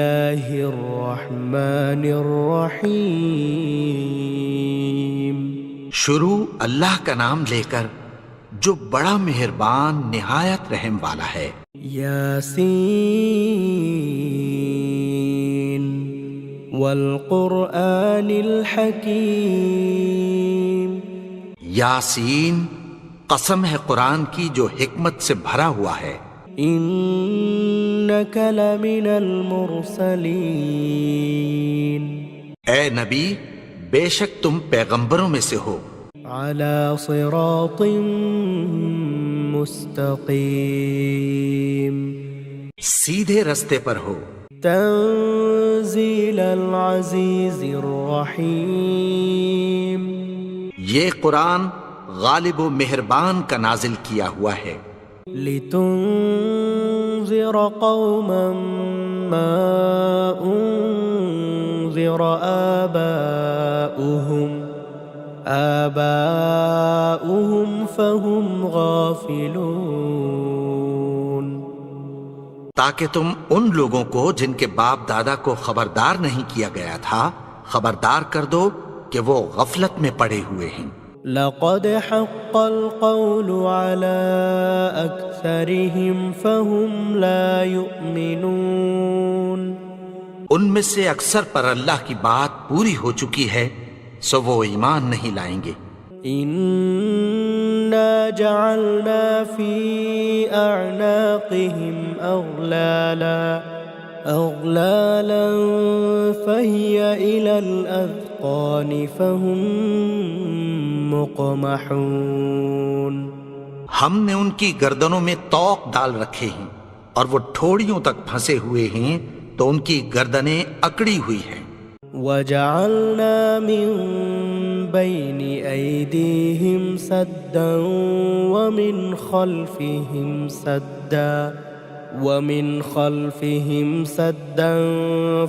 اللہ الرحمن الرحیم۔ شروع اللہ کا نام لے کر جو بڑا مہربان نہایت رحم والا ہے۔ یاسین والقرآن الحکیم۔ یاسین، قسم ہے قرآن کی جو حکمت سے بھرا ہوا ہے۔ انک لمن المرسلین۔ اے نبی، بے شک تم پیغمبروں میں سے ہو۔ علی صراط مستقیم۔ سیدھے رستے پر ہو۔ تنزیل العزیز الرحیم۔ یہ قرآن غالب و مہربان کا نازل کیا ہوا ہے۔ لتنذر قوما ما انذر آباؤهم فهم غافلون۔ تاکہ تم ان لوگوں کو جن کے باپ دادا کو خبردار نہیں کیا گیا تھا خبردار کر دو کہ وہ غفلت میں پڑے ہوئے ہیں۔ لقد حق القول على أكثرهم فهم لا يؤمنون۔ ان میں سے اکثر پر اللہ کی بات پوری ہو چکی ہے سو وہ ایمان نہیں لائیں گے۔ إنا جعلنا في أعناقهم أغلالا فهي إلى الأذقان فهم مقمحون۔ ہم نے ان کی گردنوں میں طوق ڈال رکھے ہیں اور وہ ٹھوڑیوں تک پھنسے ہوئے ہیں تو ان کی گردنیں اکڑی ہوئی ہیں۔ وجعلنا من بين أيديهم سدا ومن خلفهم سدا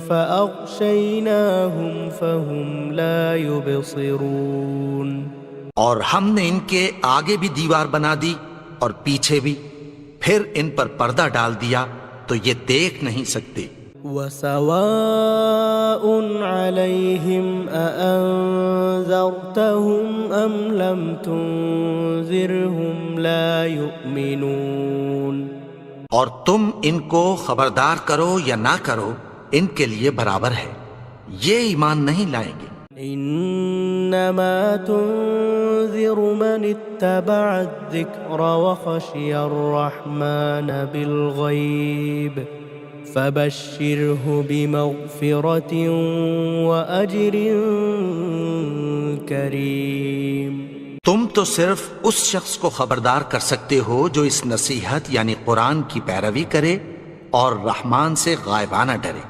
فأغشيناهم فهم لا يبصرون۔ اور ہم نے ان کے آگے بھی دیوار بنا دی اور پیچھے بھی، پھر ان پر پردہ ڈال دیا تو یہ دیکھ نہیں سکتے۔ وَسَوَاءٌ عَلَيْهِمْ أَأَنذَرْتَهُمْ أَمْ لَمْ تُنذِرْهُمْ لَا يُؤْمِنُونَ۔ اور تم ان کو خبردار کرو یا نہ کرو ان کے لیے برابر ہے، یہ ایمان نہیں لائیں گے۔ انما تنذر من اتبع الذکر وخشی الرحمن بالغیب فبشرہ بمغفرۃ واجر کریم۔ تم تو صرف اس شخص کو خبردار کر سکتے ہو جو اس نصیحت یعنی قرآن کی پیروی کرے اور رحمان سے غائبانہ ڈرے،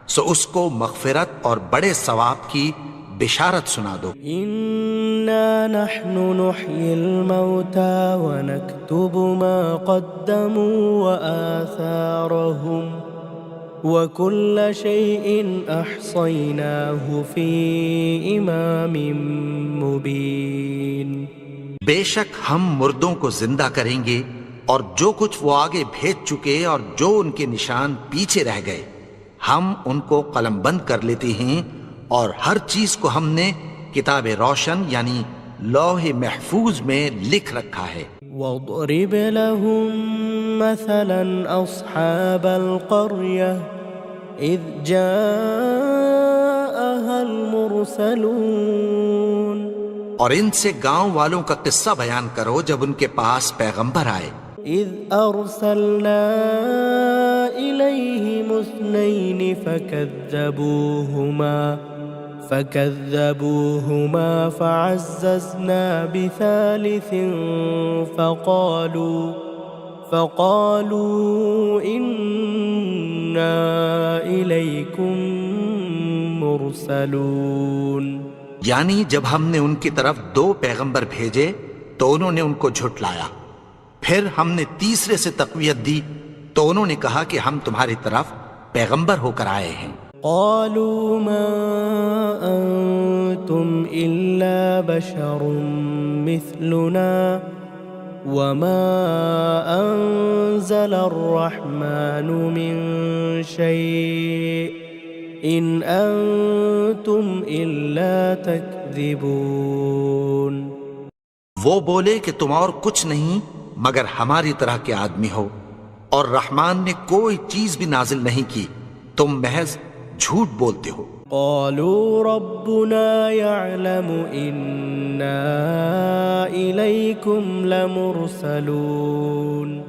سو اس کو مغفرت اور بڑے ثواب کی بشارت سنا دو۔ انا نحن نحيي الموتى ونكتب ما قدموا وآثارهم وكل شيء احصيناه في امام مبين۔ بے شک ہم مردوں کو زندہ کریں گے اور جو کچھ وہ آگے بھیج چکے اور جو ان کے نشان پیچھے رہ گئے ہم ان کو قلم بند کر لیتے ہیں، اور ہر چیز کو ہم نے کتاب روشن یعنی لوح محفوظ میں لکھ رکھا ہے۔ وَاضْرِبْ لَهُمْ مَثَلًا أَصْحَابَ الْقَرْيَةِ إِذْ جَاءَهَا الْمُرْسَلُونَ۔ اور ان سے گاؤں والوں کا قصہ بیان کرو جب ان کے پاس پیغمبر آئے۔ إِذْ أَرْسَلْنَا إِلَيْهِمُ اثْنَيْنِ فكذبوهما فعززنا بثالث فقالوا إنا إليكم مرسلون۔ یعنی جب ہم نے ان کی طرف 2 پیغمبر بھیجے تو انہوں نے ان کو جھٹلایا، پھر ہم نے تیسرے سے تقویت دی تو انہوں نے کہا کہ ہم تمہاری طرف پیغمبر ہو کر آئے ہیں۔ قالوا ما أنتم إلا بشر مثلنا وما أنزل الرحمن من شيء إن أنتم إلا تكذبون۔ وہ بولے کہ تم اور کچھ نہیں مگر ہماری طرح کے آدمی ہو، اور رحمان نے کوئی چیز بھی نازل نہیں کی، تم محض جھوٹ بولتے ہو۔ قالوا ربنا يعلم إنا إليكم لمرسلون۔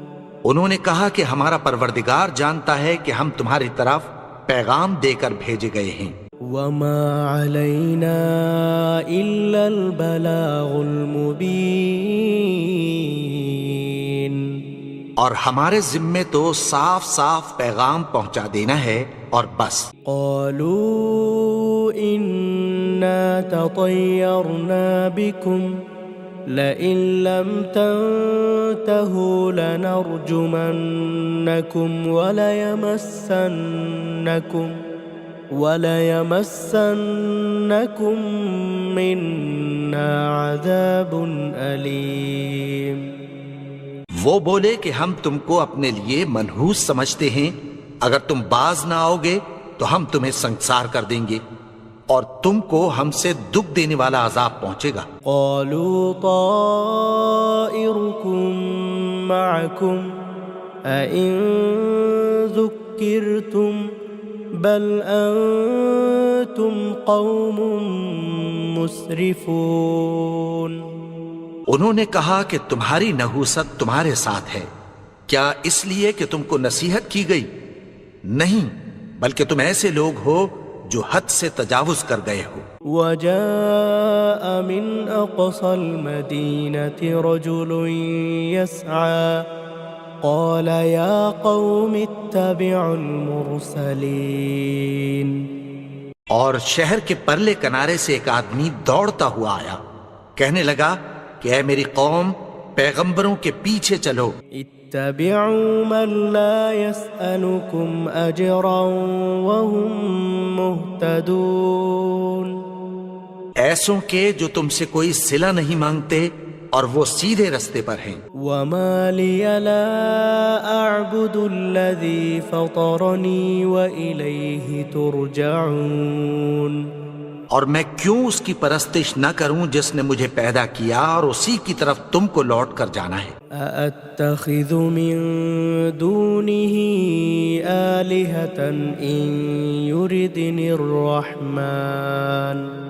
انہوں نے کہا کہ ہمارا پروردگار جانتا ہے کہ ہم تمہاری طرف پیغام دے کر بھیجے گئے ہیں۔ وما علينا إلا البلاغ المبين۔ اور ہمارے ذمے تو صاف صاف پیغام پہنچا دینا ہے اور بس۔ قالوا إنا تطيرنا بكم لئن لم تنتهوا لنرجمنكم وليمسنكم منا عذاب أليم۔ وہ بولے کہ ہم تم کو اپنے لیے منحوس سمجھتے ہیں، اگر تم باز نہ آؤ گے تو ہم تمہیں سنسار کر دیں گے اور تم کو ہم سے دکھ دینے والا عذاب پہنچے گا۔ قالوا طائركم معكم أئن ذكرتم بل أنتم قوم مسرفون۔ انہوں نے کہا کہ تمہاری نحوست تمہارے ساتھ ہے، کیا اس لیے کہ تم کو نصیحت کی گئی؟ نہیں، بلکہ تم ایسے لوگ ہو جو حد سے تجاوز کر گئے ہو۔ وجاء من أقصى المدينة رجل يسعى قال يا قوم اتبعوا المرسلين۔ اور شہر کے پرلے کنارے سے ایک آدمی دوڑتا ہوا آیا، کہنے لگا کہ اے میری قوم، پیغمبروں کے پیچھے چلو۔ اتبعوا من لا يسألكم أجرا وهم مهتدون۔ ایسوں کے جو تم سے کوئی صلہ نہیں مانگتے اور وہ سیدھے رستے پر ہیں۔ وما لي لا أعبد الذي فطرني وإليه ترجعون۔ اور میں کیوں اس کی پرستش نہ کروں جس نے مجھے پیدا کیا اور اسی کی طرف تم کو لوٹ کر جانا ہے۔ أأتخذ من دونه آلهة إن يردني الرحمن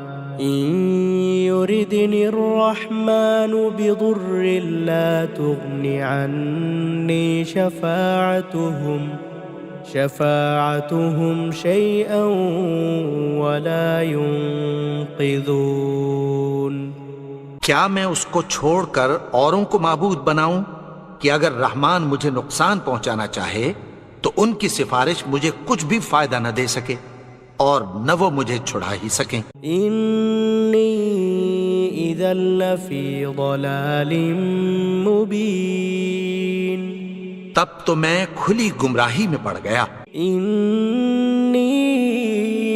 بضر لا تغن عني شفاعتهم شيئا ولا ينقذون۔ کیا میں اس کو چھوڑ کر اوروں کو معبود بناؤں کہ اگر رحمان مجھے نقصان پہنچانا چاہے تو ان کی سفارش مجھے کچھ بھی فائدہ نہ دے سکے اور نہ وہ مجھے چھڑا ہی سکیں۔ إني إذا لفي ضلال مبين۔ تب تو میں کھلی گمراہی میں پڑ گیا۔ إني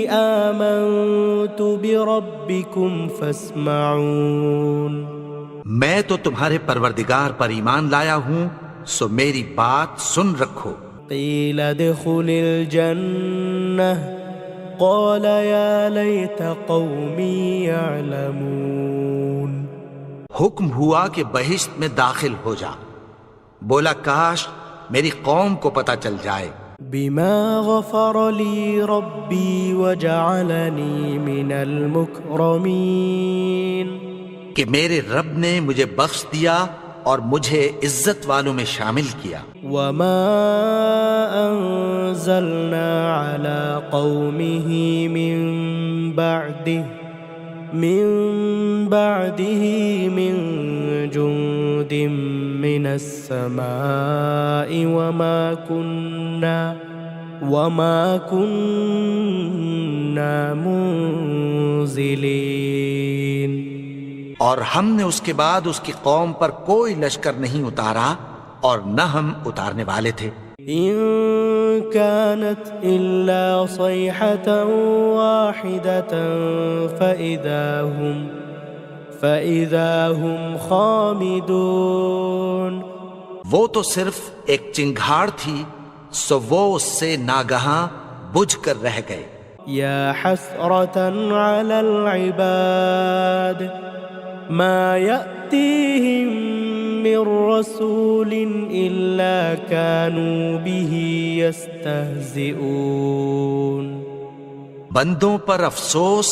آمنت بربكم فاسمعون۔ میں تو تمہارے پروردگار پر ایمان لایا ہوں، سو میری بات سن رکھو۔ قيل ادخل الجنة قال يا ليت قومي يعلمون۔ حکم ہوا کہ بہشت میں داخل ہو جا، بولا کاش میری قوم کو پتہ چل جائے۔ بما غفر لي ربي وجعلني من المكرمين۔ کہ میرے رب نے مجھے بخش دیا اور مجھے عزت والوں میں شامل کیا۔ وما أنزلنا على قومه من بعده من جند من السماء وما كنا منزلين۔ اور ہم نے اس کے بعد اس کی قوم پر کوئی لشکر نہیں اتارا اور نہ ہم اتارنے والے تھے۔ إن كانت إلا صيحة واحدة فإذا هم خامدون وہ تو صرف ایک چنگھاڑ تھی، سو وہ اس سے ناگہاں بجھ کر رہ گئے۔ يا حسرة على العباد ما يأتيهم من رسول إلا كانوا به يستهزئون بندوں پر افسوس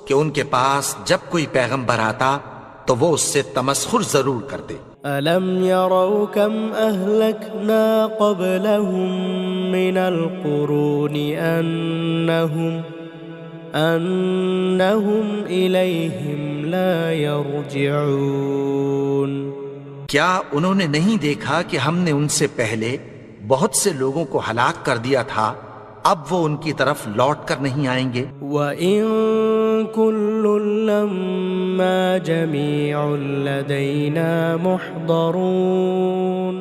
کہ ان کے پاس جب کوئی پیغمبر آتا تو وہ اس سے تمسخر ضرور کرتے۔ ألم يروا كم أهلكنا قبلهم من القرون أنهم إليهم لا يرجعون کیا انہوں نے نہیں دیکھا کہ ہم نے ان سے پہلے بہت سے لوگوں کو ہلاک کر دیا تھا، اب وہ ان کی طرف لوٹ کر نہیں آئیں گے؟ وَإِن كُلٌّ لَّمَّا جَمِيعٌ لَّدَيْنَا مُحْضَرُونَ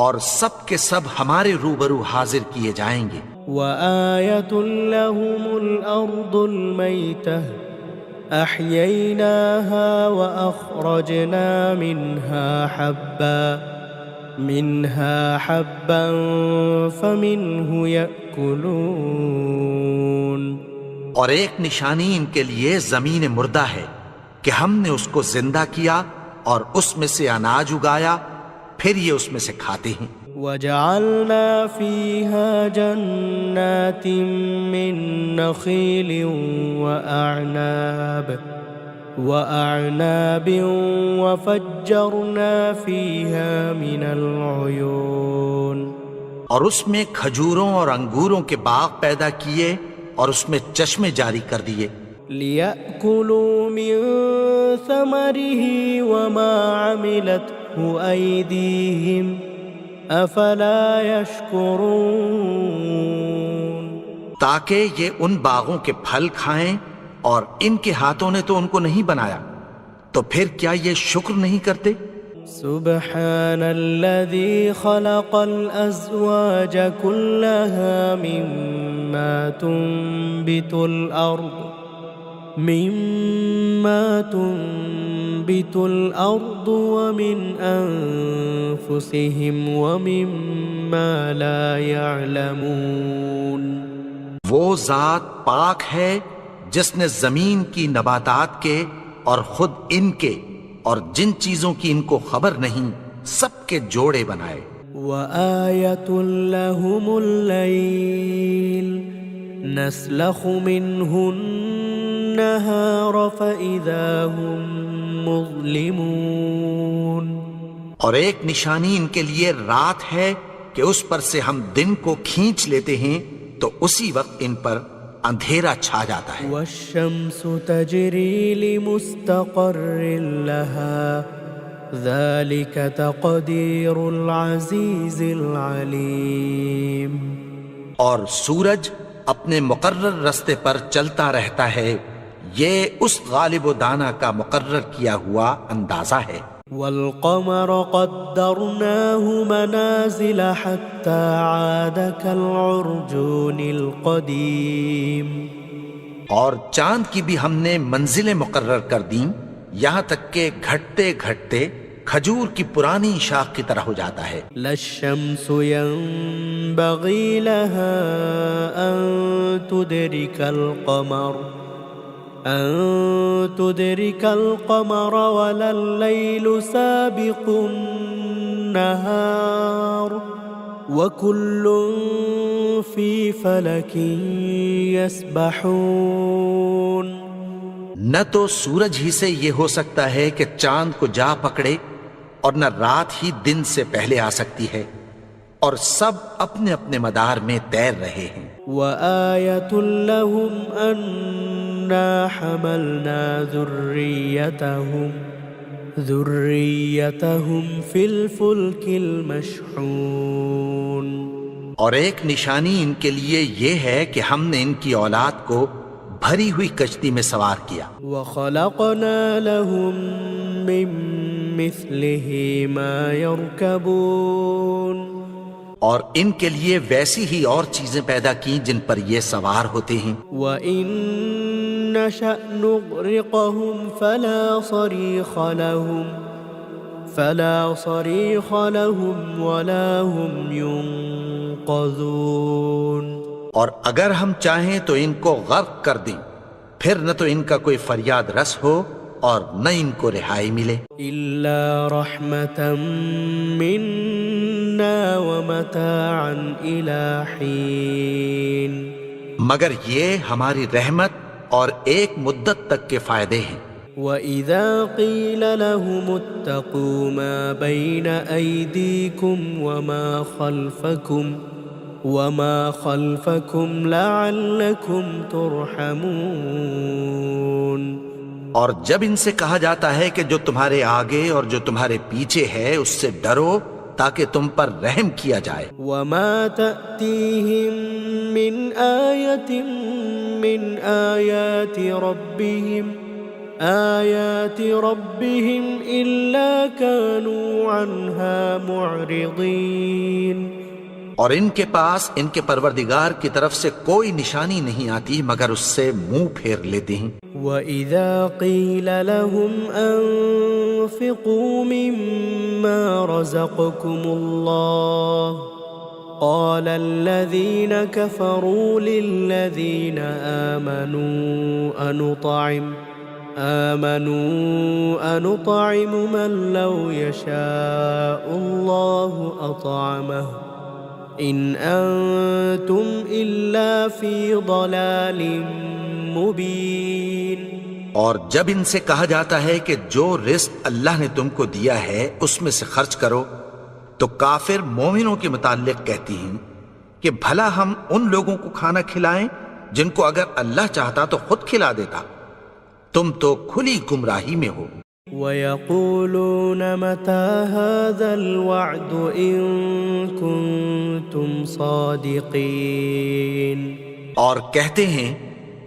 اور سب کے سب ہمارے روبرو حاضر کیے جائیں گے۔ وَآيَةٌ لَّهُمُ الْأَرْضُ الْمَيْتَةُ أَحْيَيْنَاهَا وَأَخْرَجْنَا منها حبا فمنه يأكلون اور ایک نشانی ان کے لیے زمین مردہ ہے کہ ہم نے اس کو زندہ کیا اور اس میں سے اناج اگایا، پھر یہ اس میں سے کھاتے ہیں۔ وجعلنا فيها جنات من نخيل وأعناب وفجرنا فيها من العيون اور اس میں کھجوروں اور انگوروں کے باغ پیدا کیے اور اس میں چشمے جاری کر دیے۔ لِيَأْكُلُوا مِن ثَمَرِهِ وَمَا عَمِلَتْهُ أَيْدِيهِمْ أَفَلَا يَشْكُرُونَ تاکہ یہ ان باغوں کے پھل کھائیں، اور ان کے ہاتھوں نے تو ان کو نہیں بنایا، تو پھر کیا یہ شکر نہیں کرتے؟ سبحان الذي خلق الأزواج كلها مما تنبت الأرض ومن أنفسهم ومما لا يعلمون وہ ذات پاک ہے جس نے زمین کی نباتات کے اور خود ان کے اور جن چیزوں کی ان کو خبر نہیں سب کے جوڑے بنائے۔ وَآيَةٌ لَّهُمُ اللَّيْلُ نَسْلَخُ مِنْهُ النَّهَارَ فَإِذَا هُمْ مُظْلِمُونَ اور ایک نشانی ان کے لیے رات ہے کہ اس پر سے ہم دن کو کھینچ لیتے ہیں تو اسی وقت ان پر اندھیرا چھا جاتا ہے۔ والشمس تجری لمستقر لها ذلك تقدیر العزیز العلیم اور سورج اپنے مقرر رستے پر چلتا رہتا ہے، یہ اس غالب و دانا کا مقرر کیا ہوا اندازہ ہے۔ والقمر قدرناه منازل حتى عاد كالعرجون القديم اور چاند کی بھی ہم نے منزلیں مقرر کر دیں، یہاں تک کہ گھٹتے گھٹتے کھجور کی پرانی شاخ کی طرح ہو جاتا ہے۔ لا الشمس ينبغي لها أن تدرك القمر ولا الليل سابق النهار وكل في فلك يسبحون نہ تو سورج ہی سے یہ ہو سکتا ہے کہ چاند کو جا پکڑے، اور نہ رات ہی دن سے پہلے آ سکتی ہے، اور سب اپنے اپنے مدار میں تیر رہے ہیں۔ وآية لهم أنا حملنا ذريتهم في الفلك المشحون اور ایک نشانی ان کے لیے یہ ہے کہ ہم نے ان کی اولاد کو بھری ہوئی کشتی میں سوار کیا۔ وخلقنا لهم من مثله ما يركبون اور ان کے لیے ویسی ہی اور چیزیں پیدا کی جن پر یہ سوار ہوتے ہیں۔ وَإِن نشأ نغرقهم فلا صريخ لهم ولا هم ينقذون. اور اگر ہم چاہیں تو ان کو غرق کر دیں، پھر نہ تو ان کا کوئی فریاد رس ہو اور نہ ان کو رہائی ملے. إلا رحمة منا ومتاعا إلى حين. مگر یہ ہماری رحمت اور ایک مدت تک کے فائدے ہیں. وَإِذَا قِيلَ لَهُمُ اتَّقُوا مَا بَيْنَ أَيْدِيكُمْ وَمَا خَلْفَكُمْ لَعَلَّكُمْ تُرْحَمُونَ. اور جب ان سے کہا جاتا ہے کہ جو تمہارے آگے اور جو تمہارے پیچھے ہے اس سے ڈرو تاکہ تم پر رحم کیا جائے. وَمَا تَأْتِيهِم مِّنْ آيَةٍ مِّنْ آيَاتِ رَبِّهِمْ إِلَّا كَانُوا عَنْهَا مُعْرِضِينَ. اور ان کے پاس ان کے پروردگار کی طرف سے کوئی نشانی نہیں آتی مگر اس سے منہ پھیر لیتے ہیں. وَإِذَا قِيلَ لَهُمْ أَنفِقُوا مِمَّا رَزَقَكُمُ اللَّهُ قَالَ الَّذِينَ كَفَرُوا لِلَّذِينَ آمَنُوا أَنُطْعِمُ مَن لَّوْ يَشَاءُ اللَّهُ أَطْعَمَهُ إِنْ أَنتُمْ إِلَّا فِي ضَلَالٍ مُبِينٍ. اور جب ان سے کہا جاتا ہے کہ جو رزق اللہ نے تم کو دیا ہے اس میں سے خرچ کرو تو کافر مومنوں کے متعلق کہتی ہیں کہ بھلا ہم ان لوگوں کو کھانا کھلائیں جن کو اگر اللہ چاہتا تو خود کھلا دیتا. تم تو کھلی گمراہی میں ہو. وَيَقُولُونَ مَتَى هَذَا الْوَعْدُ إِن كُنتُمْ صَادِقِينَ. اور کہتے ہیں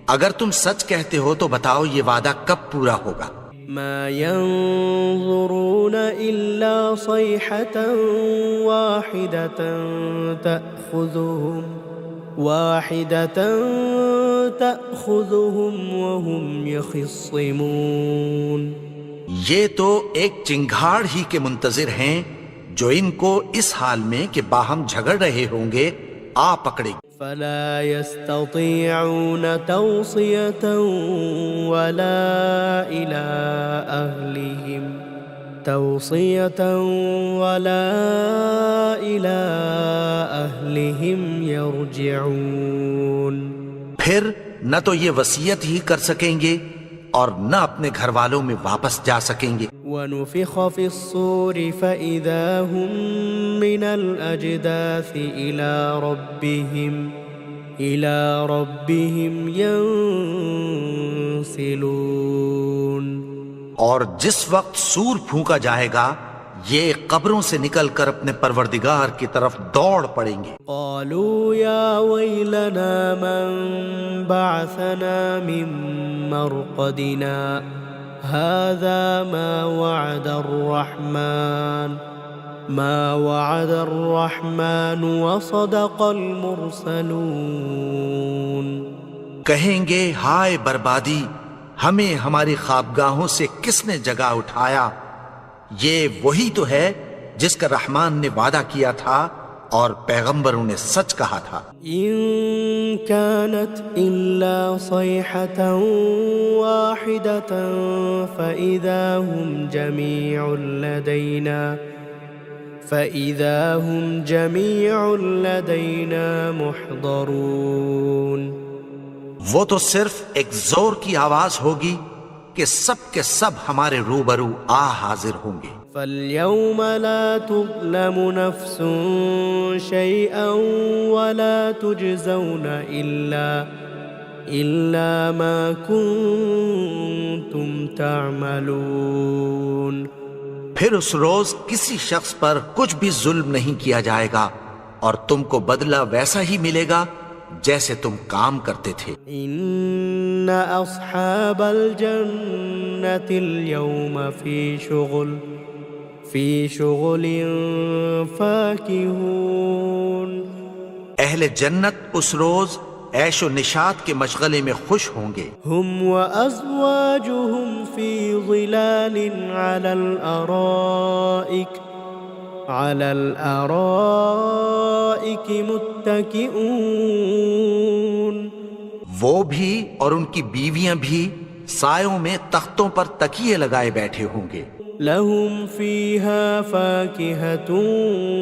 اگر تم سچ کہتے ہو تو بتاؤ یہ وعدہ کب پورا ہوگا. ما ينظرون إلا صيحة واحدة تأخذهم وهم يخصمون. یہ تو ایک چنگھاڑ ہی کے منتظر ہیں جو ان کو اس حال میں کہ باہم جھگڑ رہے ہوں گے آ پکڑے. فلا يستطيعون توصية ولا إلى أهلهم يرجعون. پھر نہ تو یہ وصیت ہی کر سکیں گے اور نہ اپنے گھر والوں میں واپس جا سکیں گے. وَنُفِخَ فِي الصُّورِ فَإِذَا هُم مِّنَ الْأَجْدَاثِ إِلَى رَبِّهِمْ يَنسِلُونَ. اور جس وقت سور پھونکا جائے گا یہ قبروں سے نکل کر اپنے پروردگار کی طرف دوڑ پڑیں گے. قالوا يا ويلنا من بعثنا من مرقدنا هذا ما وعد الرحمن وصدق المرسلون. کہیں گے ہائے بربادی، ہمیں ہماری خوابگاہوں سے کس نے جگا اٹھایا؟ یہ وہی تو ہے جس کا رحمان نے وعدہ کیا تھا اور پیغمبروں نے سچ کہا تھا. ان كانت الا صيحة واحدة فإذا هم جميع لدينا محضرون. وہ تو صرف ایک زور کی آواز ہوگی کہ سب کے سب ہمارے روبرو حاضر ہوں گے. فَالْيَوْمَ لَا تُظْلَمُ نَفْسٌ شَيْئًا وَلَا تُجْزَوْنَ إِلَّا مَا كُنتُمْ تَعْمَلُونَ. پھر اس روز کسی شخص پر کچھ بھی ظلم نہیں کیا جائے گا اور تم کو بدلہ ویسا ہی ملے گا جیسے تم کام کرتے تھے. ان اصحاب الجنة اليوم في شغل فاكهون. اہل جنت اس روز عیش و نشاط کے مشغلے میں خوش ہوں گے. هم وأزواجهم في ظلال على الأرائك متكئون. وہ بھی اور ان کی بیویاں بھی سایوں میں تختوں پر تکیے لگائے بیٹھے ہوں گے. لهم فيها فاكهة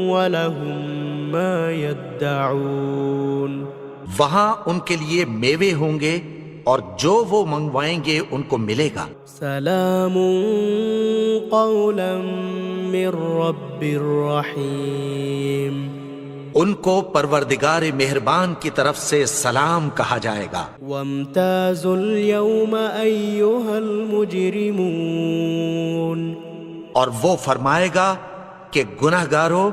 ولهم ما يدعون. وہاں ان کے لیے میوے ہوں گے اور جو وہ منگوائیں گے ان کو ملے گا. سلام قولا من رب الرحیم. ان کو پروردگار مہربان کی طرف سے سلام کہا جائے گا. وامتازوا اليوم أيها المجرمون. اور وہ فرمائے گا کہ گناہگارو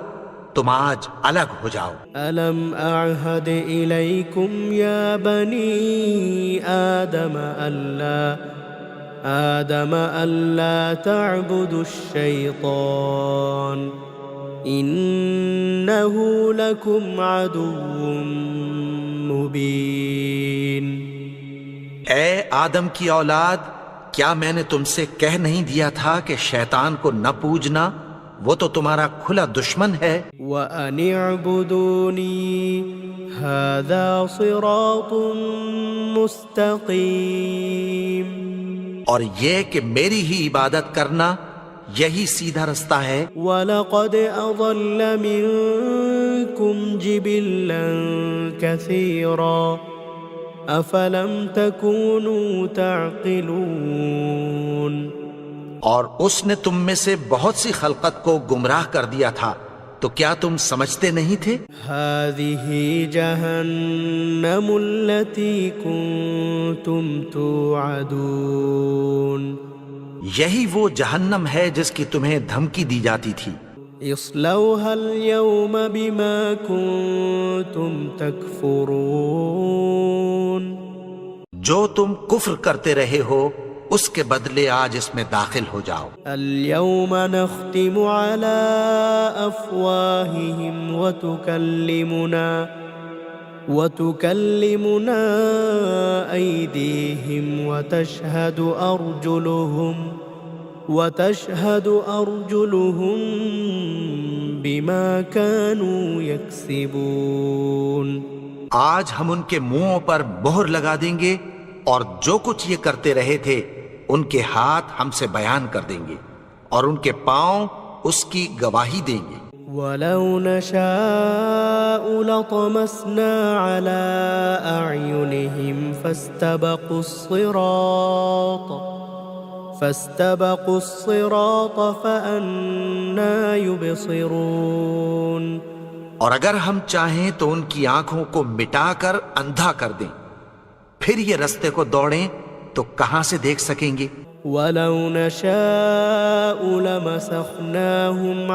تم آج الگ ہو جاؤ. ألم أعهد إليكم يا بني آدم ألا تعبدوا الشيطان إنه لكم عدو مبين. اے آدم کی اولاد، کیا میں نے تم سے کہہ نہیں دیا تھا کہ شیطان کو نہ پوجنا، وہ تو تمہارا کھلا دشمن ہے. وَأَنِ اعْبُدُونِي هَذَا صِرَاطٌ مُسْتَقِيمٌ. اور یہ کہ میری ہی عبادت کرنا یہی سیدھا رستہ ہے. وَلَقَدْ أَضَلَّ مِنكُمْ جِبِلًّا كَثِيرًا أَفَلَمْ تَكُونُوا تَعْقِلُونَ. اور اس نے تم میں سے بہت سی خلقت کو گمراہ کر دیا تھا، تو کیا تم سمجھتے نہیں تھے؟ هذه جهنم التي كنتم توعدون. یہی وہ جہنم ہے جس کی تمہیں دھمکی دی جاتی تھی. اصلوها اليوم بما كنتم تكفرون. جو تم کفر کرتے رہے ہو اس کے بدلے آج اس میں داخل ہو جاؤ. اليوم نختم على أفواههم وتكلمنا أيديهم وتشهد أرجلهم بما كانوا يكسبون. آج ہم ان کے منہوں پر مہر لگا دیں گے اور جو کچھ یہ کرتے رہے تھے ان کے ہاتھ ہم سے بیان کر دیں گے اور ان کے پاؤں اس کی گواہی دیں گے. وَلَوْ نَشَاءُ لَطَمَسْنَا عَلَىٰ أَعْيُنِهِمْ فَاسْتَبَقُوا الصِّرَاطَ فَأَنَّىٰ يُبْصِرُونَ. اور اگر ہم چاہیں تو ان کی آنکھوں کو مٹا کر اندھا کر دیں، پھر یہ رستے کو دوڑیں تو کہاں سے دیکھ سکیں گے. وَلَوْ نَشَاءُ لَمَسَخْنَاهُمْ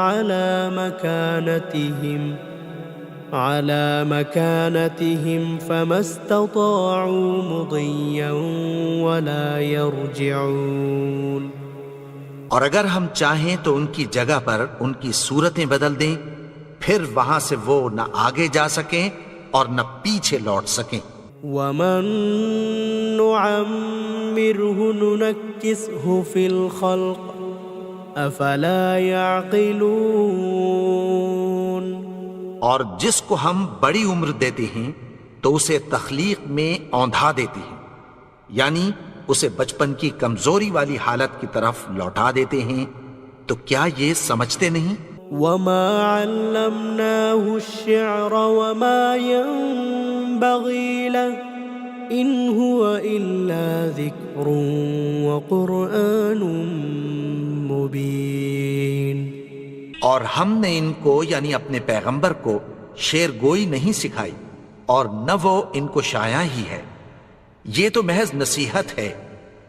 عَلَى مَكَانَتِهِمْ فَمَا اسْتَطَاعُوا مُضِيًّا وَلَا يَرْجِعُونَ. اور اگر ہم چاہیں تو ان کی جگہ پر ان کی صورتیں بدل دیں، پھر وہاں سے وہ نہ آگے جا سکیں اور نہ پیچھے لوٹ سکیں. وَمَن نُعَمِّرْهُ نُنَكِّسْهُ فِي الْخَلْقِ أَفَلَا يَعْقِلُونَ. اور جس کو ہم بڑی عمر دیتے ہیں تو اسے تخلیق میں اوندھا دیتے ہیں، یعنی اسے بچپن کی کمزوری والی حالت کی طرف لوٹا دیتے ہیں، تو کیا یہ سمجھتے نہیں؟ وَمَا عَلَّمْنَاهُ الشِّعْرَ وَمَا يَنبَغِي لَهُ إِنْ هُوَ إِلَّا ذِكْرٌ وَقُرْآنٌ مُبِينٌ. اور ہم نے ان کو یعنی اپنے پیغمبر کو شعر گوئی نہیں سکھائی اور نہ وہ ان کو شایع ہی ہے، یہ تو محض نصیحت ہے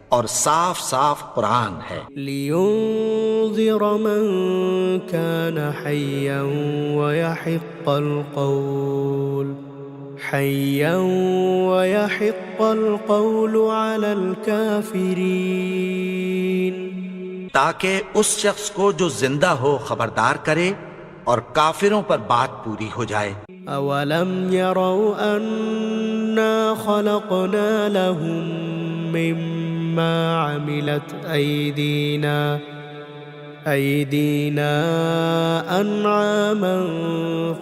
اور صاف صاف قرآن ہے. لِيُنذِرَ مَن كَانَ حَيًّا وَيَحِقَّ الْقَوْلُ عَلَى الْكَافِرِينَ. تاکہ اس شخص کو جو زندہ ہو خبردار کرے اور کافروں پر بات پوری ہو جائے. أولم يروا أنا خلقنا لهم مما عملت أيدينا أنعاما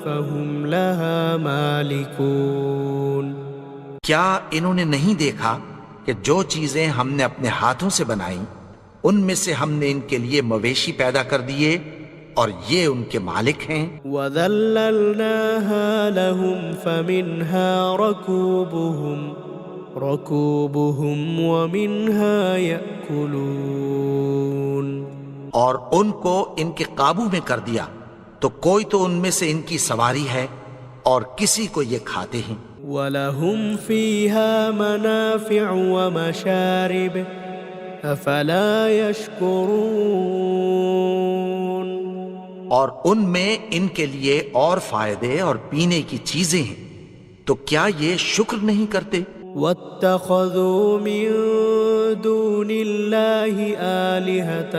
فهم لها مالكون. کیا انہوں نے نہیں دیکھا کہ جو چیزیں ہم نے اپنے ہاتھوں سے بنائیں ان میں سے ہم نے ان کے لیے مویشی پیدا کر دیے اور یہ ان کے مالک ہیں. وَذَلَّلْنَاهَا لَهُمْ فَمِنْهَا رَكُوبُهُمْ وَمِنْهَا يَأْكُلُونَ. اور ان کو ان کے قابو میں کر دیا تو کوئی تو ان میں سے ان کی سواری ہے اور کسی کو یہ کھاتے ہیں. وَلَهُمْ فِيهَا مَنَافِعُ وَمَشَارِبُ أَفَلَا يَشْكُرُونَ. اور ان میں ان کے لیے اور فائدے اور پینے کی چیزیں ہیں تو کیا یہ شکر نہیں کرتے؟ وَاتَّخَذُوا مِن دُونِ اللَّهِ آلِهَةً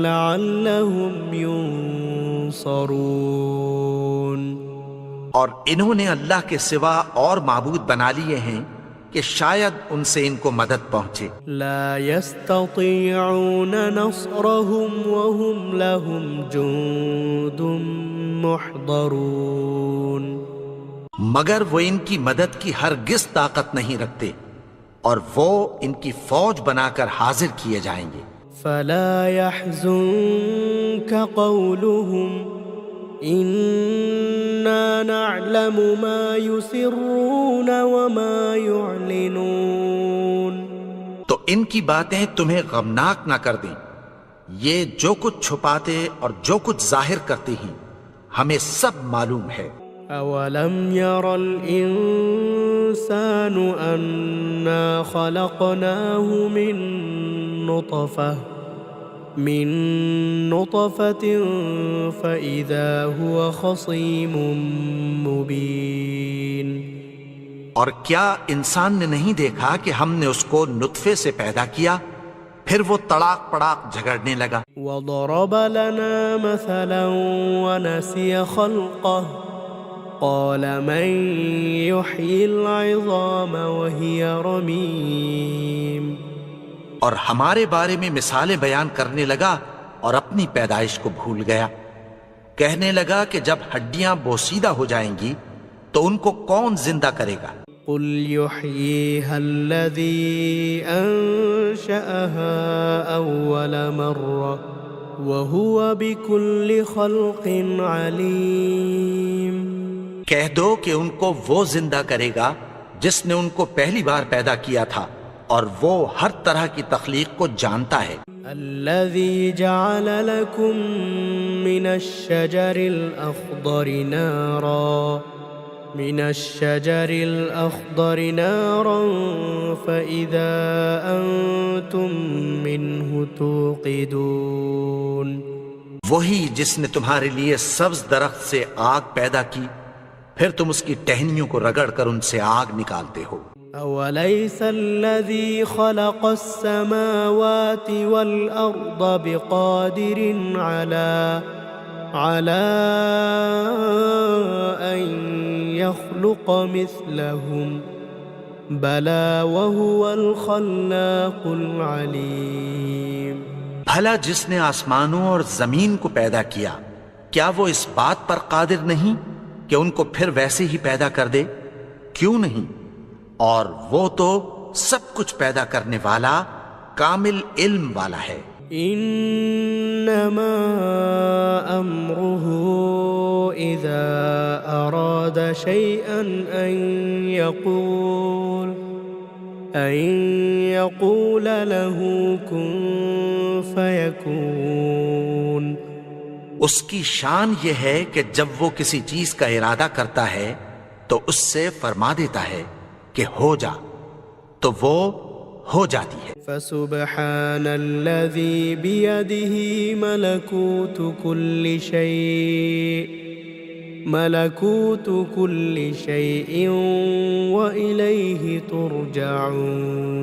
لَعَلَّهُمْ يُنصَرُونَ. اور انہوں نے اللہ کے سوا اور معبود بنا لیے ہیں کہ شاید ان سے ان کو مدد پہنچے. لا يستطيعون نصرهم وهم لهم جند محضرون. مگر وہ ان کی مدد کی ہرگز طاقت نہیں رکھتے اور وہ ان کی فوج بنا کر حاضر کیے جائیں گے. فلا يحزنك قولهم إنا نعلم ما يسرون وما يعلنون. تو ان کی باتیں تمہیں غمناک نہ کر دیں. یہ جو کچھ چھپاتے اور جو کچھ ظاہر کرتے ہیں ہمیں سب معلوم ہے. أولم ير الإنسان أنا خلقناه من نطفة فإذا هو خصيم مبين. اور کیا انسان نے نہیں دیکھا کہ ہم نے اس کو نطفے سے پیدا کیا پھر وہ تڑاک پڑاک جھگڑنے لگا. وضرب لنا مثلا ونسي خلقه قال من يحيي العظام وهي رميم. اور ہمارے بارے میں مثالیں بیان کرنے لگا اور اپنی پیدائش کو بھول گیا. کہنے لگا کہ جب ہڈیاں بوسیدہ ہو جائیں گی تو ان کو کون زندہ کرے گا؟ قل يحييها الذي أنشأها أول مرة وهو بكل خلق عليم. کہہ دو کہ ان کو وہ زندہ کرے گا جس نے ان کو پہلی بار پیدا کیا تھا اور وہ ہر طرح کی تخلیق کو جانتا ہے. الذي جعل لكم من الشجر الأخضر نارا فإذا أنتم منه توقدون. وہی جس نے تمہارے لیے سبز درخت سے آگ پیدا کی پھر تم اس کی ٹہنیوں کو رگڑ کر ان سے آگ نکالتے ہو. أوليس الذي خلق السماوات والأرض بقادر على أن يخلق مثلهم بلى وهو الخلاق العليم. بھلا جس نے آسمانوں اور زمین کو پیدا کیا کیا وہ اس بات پر قادر نہیں کہ ان کو پھر ویسے ہی پیدا کر دے؟ کیوں نہیں؟ اور وہ تو سب کچھ پیدا کرنے والا کامل علم والا ہے. انما امره اذا اراد شيئا ان يقول له كن فيكون. اس کی شان یہ ہے کہ جب وہ کسی چیز کا ارادہ کرتا ہے تو اس سے فرما دیتا ہے کہ ہو جا تو وہ ہو جاتی ہے. فسبحان الذي بيده ملكوت كل شيء وإليه ترجعون.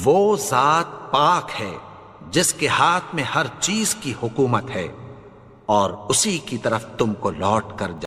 وہ ذات پاک ہے جس کے ہاتھ میں ہر چیز کی حکومت ہے، اور اسی کی طرف تم کو لوٹ کر